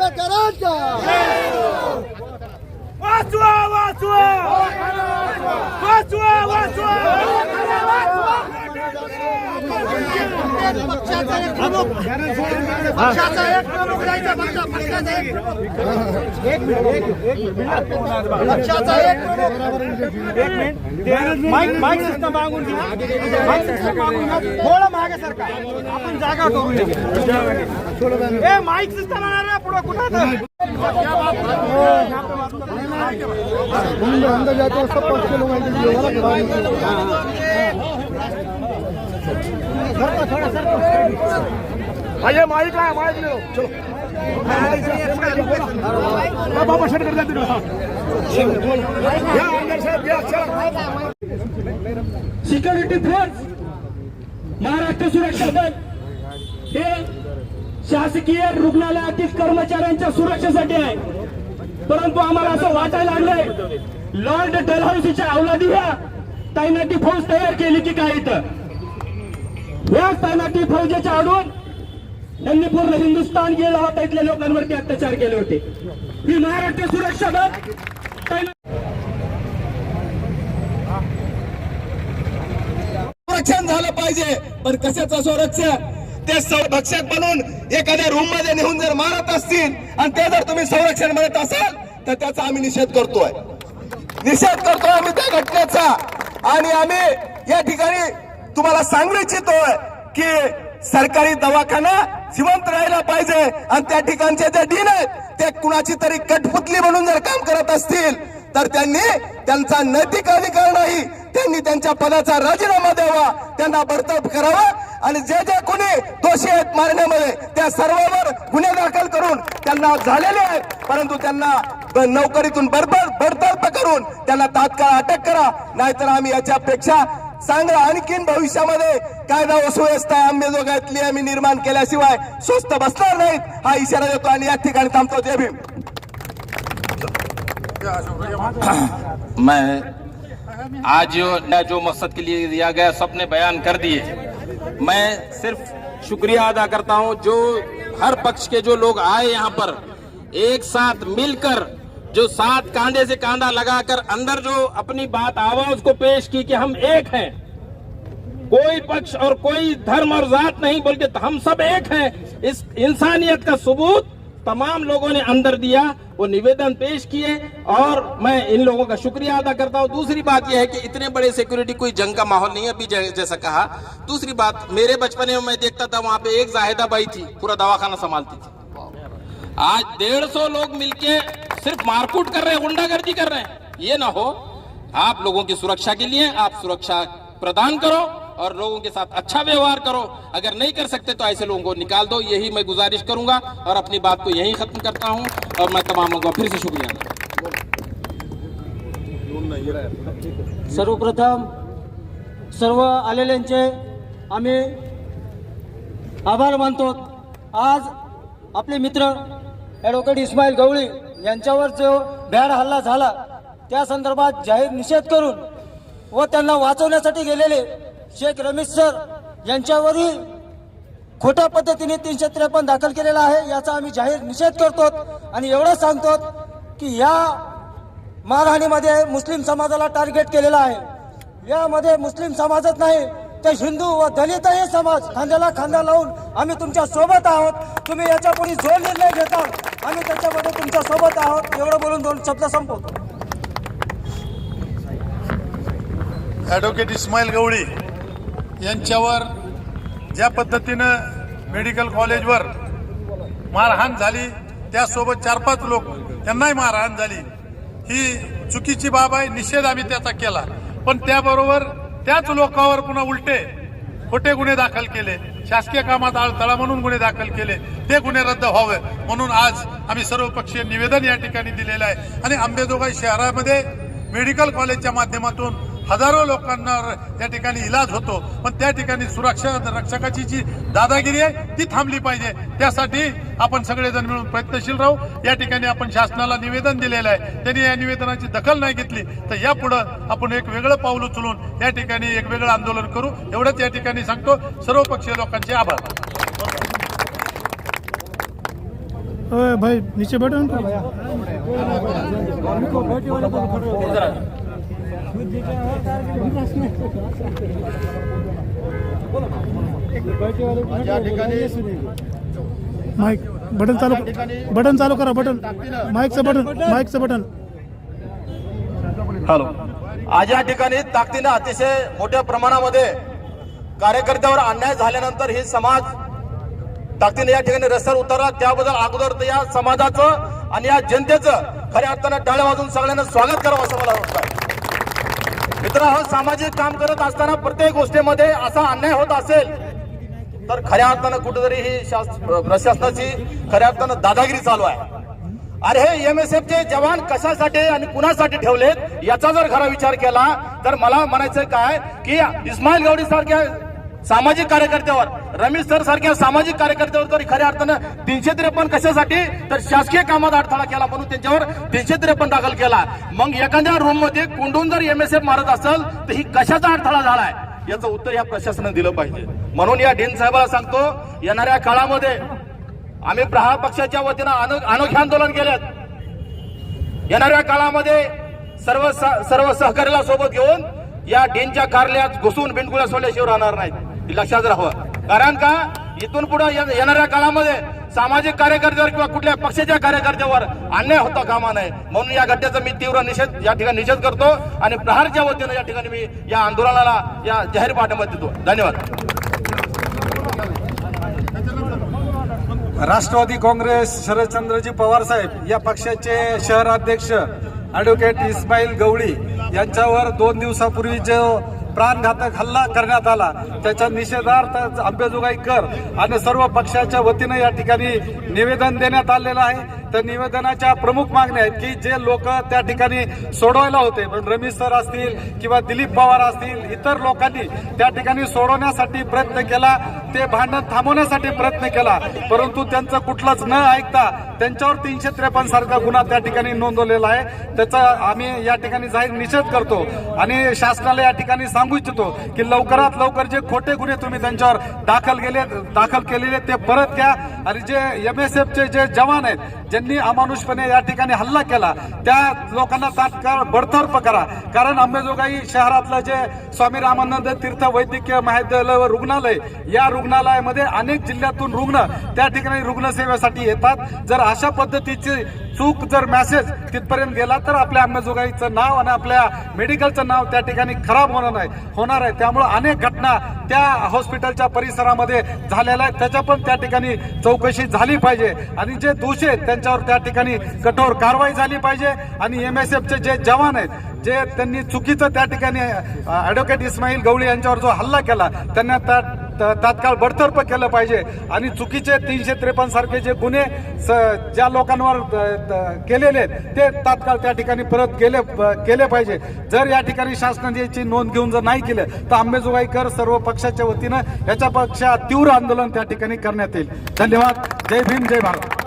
आंबेडकरांचा वाचवा वाचवा वाचवा वाचवा पक्षाचा एक प्रमुख जायचा पक्षाचा एक माईक सिस्टम मागून घ्या माईक सिस्टम मागून घ्या थोडं मागे सरका आपण जागा करू ए माईक सिस्टम आणणार ना पुढे कुठं अंदर जाते हैं सब पक्ष लोग आइए माइक लाए माइक लो चलो बाबा शेड कर देते सिक्युरिटी फोर्स महाराष्ट्र सुरक्षा दल हे शासकीय रुग्णालयातील कर्मचाऱ्यांच्या सुरक्षेसाठी आहे, परंतु आम्हाला असं वाटायला लागलंय लॉर्ड डलहौसीच्या अवलादी ह्या तैनाती फौज तयार केली की काय इथं या तैनाती फौजेच्या आडून त्यांनी पूर्ण हिंदुस्थान गेला होता, इथल्या लोकांवरती अत्याचार केले होते। ही महाराष्ट्र सुरक्षा दल संरक्षण झालं पाहिजे, पण कशाचं संरक्षण? ते भक्षक बनून एखाद्या रूम मध्ये नेऊन जर मारत असतील आणि ते जर तुम्ही संरक्षण म्हणत असाल तर त्याचा आम्ही निषेध करतोय आम्ही त्या घटनेचा। आणि आम्ही या ठिकाणी तुम्हाला सांगू इच्छितोय की सरकारी दवाखाना जिवंत राहायला पाहिजे आणि त्या ठिकाणचे जे डीन आहेत ते कुणाची तरी कठपुतली म्हणून जर काम करत असतील तर त्यांनी त्यांचा नैतिक अधिकार नाही, त्यांनी त्यांच्या पदाचा राजीनामा द्यावा, त्यांना बडतर्फ करावा आणि जे जे कोणी दोषी आहेत मारण्यामध्ये त्या सर्वांवर गुन्हे दाखल करून त्यांना झालेले आहेत, परंतु त्यांना नोकरीतून बडतर्फ करून त्यांना तात्काळ अटक करा, नाहीतर आम्ही याच्यापेक्षा चांगलं आणखीन भविष्यामध्ये कायदा व सुव्यवस्था अंमलबजावणीतली आम्ही निर्माण केल्याशिवाय स्वस्त बसणार नाहीत हा इशारा देतो आणि या ठिकाणी थांबतो। जय भीम। मैं आज जो मकसद के लिए दिया गया सबने बयान कर दिए। मैं सिर्फ शुक्रिया अदा करता हूं जो हर पक्ष के जो लोग आए यहाँ पर एक साथ मिलकर जो साथ कांधे से कांधा लगाकर अंदर जो अपनी बात आवाज को पेश की कि हम एक हैं, कोई पक्ष और कोई धर्म और जात नहीं बल्कि हम सब एक हैं, इस इंसानियत का सबूत तमाम लोगों ने अंदर दिया, वो निवेदन पेश किए और मैं इन लोगों का शुक्रिया अदा करता हूँ। दूसरी बात यह है कि इतने बड़े सिक्योरिटी कोई जंग का माहौल नहीं है अभी जैसा कहा। दूसरी बात, मेरे बचपन में मैं देखता था वहां पे एक जाहिदा बाई थी, पूरा दवाखाना संभालती थी। आज 150 लोग मिलके सिर्फ मारकूट कर रहे हैं, गुंडागर्दी कर रहे हैं। ये ना हो, आप लोगों की सुरक्षा के लिए आप सुरक्षा प्रदान करो और लोगों के साथ अच्छा व्यवहार करो। अगर नहीं कर सकते तो ऐसे लोगों को निकाल दो, यही मैं गुजारिश करूंगा और अपनी बात को यहीं खत्म करता हूं और मैं तमाम लोगों का फिर से शुक्रिया। सर्वप्रथम सर्व आलेल्यांचे आम्ही आभार मानतो। आज आपले मित्र ॲडव्होकेट इस्माईल गवळी यांच्यावर जो भ्याड हल्ला झाला त्या संदर्भात जाहीर निषेध करून व त्यांना वाचवण्यासाठी गेलेले शेख रमेश सर यांच्यावरही खोट्या पद्धतीने 353 दाखल केलेला आहे, याचा आम्ही जाहीर निषेध करतो आणि एवढं सांगतो की या मारहाणीमध्ये मुस्लिम समाजाला टार्गेट केलेला आहे। यामध्ये मुस्लिम समाजच नाही तर हिंदू व दलितही समाज खांद्याला खांदा लावून आम्ही तुमच्या सोबत आहोत। तुम्ही याच्यापुढे जो निर्णय घेता आम्ही त्याच्यामध्ये तुमच्या सोबत आहोत। एवढं बोलून 2 शब्द संपवतो। ॲडव्होकेट इस्माईल गवळी यांच्यावर ज्या पद्धतीनं मेडिकल कॉलेजवर मारहाण झाली, त्यासोबत 4-5 लोक त्यांनाही मारहाण झाली, ही चुकीची बाब आहे, निषेध आम्ही त्याचा केला। पण त्याबरोबर त्याच लोकांवर पुन्हा उलटे खोटे गुन्हे दाखल केले, शासकीय कामात अडथळा म्हणून गुन्हे दाखल केले, ते गुन्हे रद्द व्हावे म्हणून आज आम्ही सर्वपक्षीय निवेदन या ठिकाणी दिलेलं आहे। आणि अंबेजोगाई शहरामध्ये मेडिकल कॉलेजच्या माध्यमातून हजारो लोकांना या ठिकाणी इलाज होतो, पण त्या ठिकाणी सुरक्षा रक्षकाची जी दादागिरी आहे ती थांबली पाहिजे। त्यासाठी आपण सगळेजण मिळून प्रयत्नशील राहू। या ठिकाणी आपण शासनाला निवेदन दिलेलं आहे, त्यांनी या निवेदनाची दखल नाही घेतली तर यापुढे आपण एक वेगळं पाऊल उचलून या ठिकाणी एक वेगळं आंदोलन करू, एवढंच या ठिकाणी सांगतो। सर्वपक्षीय लोकांचे आभार। ओए भाई नीचे बैठो ना भैया। माइक बटन चालू करा, माईकचं बटन हॅलो. आज या ठिकाणी ताकदीने अतिशय मोठ्या प्रमाणामध्ये कार्यकर्त्यावर अन्याय झाल्यानंतर ही समाज ताकदीने या ठिकाणी रस्त्यावर उतरला. त्याबद्दल अगोदर तर या समाजाचं आणि या जनतेचं खऱ्या अर्थानं टाळ्या वाजून सगळ्यांना स्वागत करावं असं मला वाटतं. मित्रांनो, सामाजिक काम करत असताना प्रत्येक गोष्टीमध्ये असा अन्याय होत असेल तर खऱ्या अर्थानं कुठेतरी ही प्रशासनाची खऱ्या अर्थानं दादागिरी चालू आहे. अरे हे MSF चे जवान कशासाठी आणि कुणासाठी ठेवलेत याचा जर खरा विचार केला तर मला म्हणायचं काय की इस्माईल गवळी सारख्या सामाजिक कार्यकर्त्यावर, रमेश सर सारख्या सामाजिक कार्यकर्त्यावर तर खऱ्या अर्थानं 353 कशासाठी तर शासकीय कामात अडथळा केला म्हणून त्यांच्यावर 353 दाखल केला. मग एखाद्या रूम मध्ये कोंडून जर MSF मारत असेल तर ही कशाचा अडथळा झालाय याचं उत्तर या प्रशासनाने दिलं पाहिजे. म्हणून या डीन साहेबाला सांगतो, येणाऱ्या काळामध्ये आम्ही प्रहार पक्षाच्या वतीनं अनोखे आंदोलन केलेत. येणाऱ्या काळामध्ये सर्व सहकार्याला सोबत घेऊन या डीनच्या कार्यालयात घुसून बिनगुळ्या सोडल्याशिवाय राहणार नाहीत, हे लक्षात राहावं. कारण का इथून पुढे येणाऱ्या काळामध्ये सामाजिक कार्यकर्त्यावर किंवा कुठल्या पक्षाच्या कार्यकर्त्यावर अन्याय होता कामा नये. म्हणून या घटनेचा मी तीव्र या ठिकाणी निषेध करतो आणि प्रहारच्या वतीनं या ठिकाणी मी या आंदोलनाला या जाहीर पाठिंबा देतो. धन्यवाद. राष्ट्रवादी काँग्रेस शरदचंद्रजी पवार साहेब या पक्षाचे शहराध्यक्ष ॲडव्होकेट इस्माईल गवळी यांच्यावर 2 दिवसापूर्वी जो प्राणघातक हल्ला करण्यात आला त्याच्या निषेधार्थ अंबाजोगाईकर आणि सर्व पक्षाच्या वतीनं या ठिकाणी निवेदन देण्यात आलेलं आहे. त्या निवेदनाच्या प्रमुख मागण्या आहेत की जे लोक त्या ठिकाणी सोडवायला होते, पण रमेश सर असतील किंवा दिलीप पवार असतील, इतर लोकांनी त्या ठिकाणी सोडवण्यासाठी प्रयत्न केला, ते भांडण थांबवण्यासाठी प्रयत्न केला, परंतु त्यांचं कुठलंच न ऐकता त्यांच्यावर 353 सारखा गुन्हा त्या ठिकाणी नोंदवलेला आहे. त्याचा आम्ही या ठिकाणी जाहीर निषेध करतो आणि शासनाला या ठिकाणी सांगू इच्छितो की लवकरात लवकर जे खोटे गुन्हे तुम्ही त्यांच्यावर दाखल केलेले ते परत घ्या आणि जे MSF चे जे जवान आहेत ज्यांनी अमानुषपणे या ठिकाणी हल्ला केला त्या लोकांना तात्काळ बडतर्फ करा. कारण अंबाजोगाई शहरातलं जे स्वामी रामानंद तीर्थ वैद्यकीय महाविद्यालय व रुग्णालय, या रुग्णालयामध्ये अनेक जिल्ह्यातून रुग्ण त्या ठिकाणी रुग्णसेवेसाठी येतात. जर अशा पद्धतीची चूक जर मेसेज तिथपर्यंत गेला तर आपल्या अंबाजोगाईचं नाव आणि आपल्या मेडिकलचं नाव त्या ठिकाणी खराब होणार आहे. त्यामुळे अनेक घटना त्या हॉस्पिटलच्या परिसरामध्ये झालेल्या आहेत, त्याच्या पण त्या ठिकाणी चौकशी झाली पाहिजे आणि जे दोषी आहेत त्यांच्यावर त्या ठिकाणी कठोर कारवाई झाली पाहिजे. आणि MSF चे जे जवान आहेत जे त्यांनी चुकीचं त्या ठिकाणी ॲडव्होकेट इस्माईल गवळी यांच्यावर जो हल्ला केला त्यांना तात्काळ बडतर्फ केलं पाहिजे आणि चुकीचे 353 सारखे जे गुन्हे ज्या लोकांवर केलेले आहेत ते तात्काळ त्या ठिकाणी परत केले पाहिजे. जर या ठिकाणी शासनाने याची नोंद घेऊन जर नाही केलं तर अंबाजोगाईकर सर्व पक्षाच्या वतीनं याच्यापेक्षा तीव्र आंदोलन त्या ठिकाणी करण्यात येईल. धन्यवाद. जय भीम, जय भारत.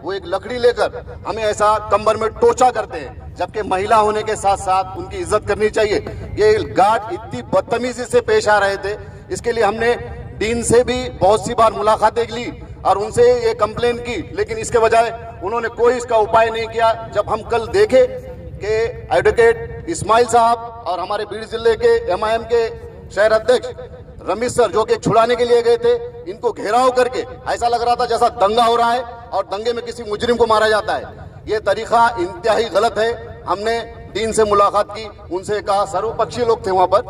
वो एक लकड़ी लेकर हमें ऐसा कमर में टोचा करते हैं, जबकि महिला होने के साथ साथ उनकी इज्जत करनी चाहिए. ये गार्ड इतनी बदतमीजी से पेश आ रहे थे, इसके लिए हमने डीन से भी बहुत सी बार मुलाकातें ली और उनसे ये कंप्लेन की, लेकिन इसके बजाय उन्होंने कोई इसका उपाय नहीं किया. जब हम कल देखे कि एडवोकेट इस्माइल साहब और हमारे बीड़ जिले के MIM के शहर अध्यक्ष रमेश सर जो कि छुड़ाने के लिए गए थे, इनको घेराव करके ऐसा लग रहा था जैसा दंगा हो रहा है और दंगे में किसी मुजरिम को मारा जाता है. ये तरीका इंतहाई गलत है. हमने डीन से मुलाकात की, उनसे कहा, सर्वपक्षीय लोग थे वहां पर,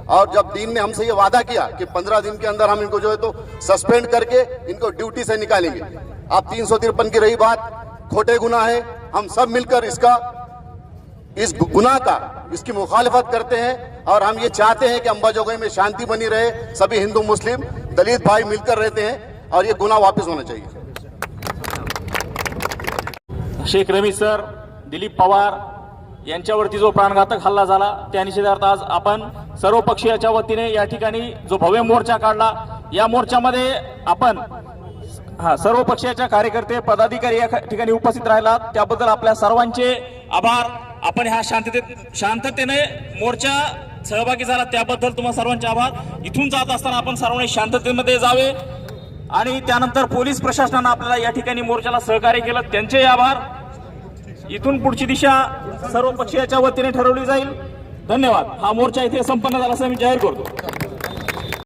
और जब डीन ने हमसे ये वादा किया कि 15 दिन के अंदर हम इनको जो है तो सस्पेंड करके इनको ड्यूटी से निकालेंगे. अब 353 की रही बात, खोटे गुना है. हम सब मिलकर इस गुनाह का इसकी मुखालिफत करते हैं और हम ये चाहते हैं कि अंबाजोगाई में शांति बनी रहे, सभी हिंदू मुस्लिम दलित भाई मिलकर रहते हैं और ये गुनाह वापस होना चाहिए. शेख रमेश सर, दिलीप पवार यांच्यावरती जो प्राणघातक हल्ला झाला त्या निषेधार्थ आज आपण सर्व पक्षीयाच्या वतीने या ठिकाणी जो भव्य मोर्चा काढला, या मोर्चामध्ये आपण सर्व पक्षाच्या कार्यकर्ते पदाधिकारी या ठिकाणी उपस्थित राहिला, त्याबद्दल आपल्या सर्वांचे आभार. आपण ह्या शांततेने मोर्चा सहभागी झाला त्याबद्दल तुम्हा सर्वांचे आभार. इथून जात असताना आपण सर्वांनी शांततेमध्ये जावे. आणि त्यानंतर पोलीस प्रशासनानं आपल्याला या ठिकाणी मोर्चाला सहकार्य केलं, त्यांचे आभार. इथून पुढची दिशा सर्व पक्षीयाच्या वतीने ठरवली जाईल. धन्यवाद. हा मोर्चा इथे संपन्न झाला असं मी जाहीर करतो.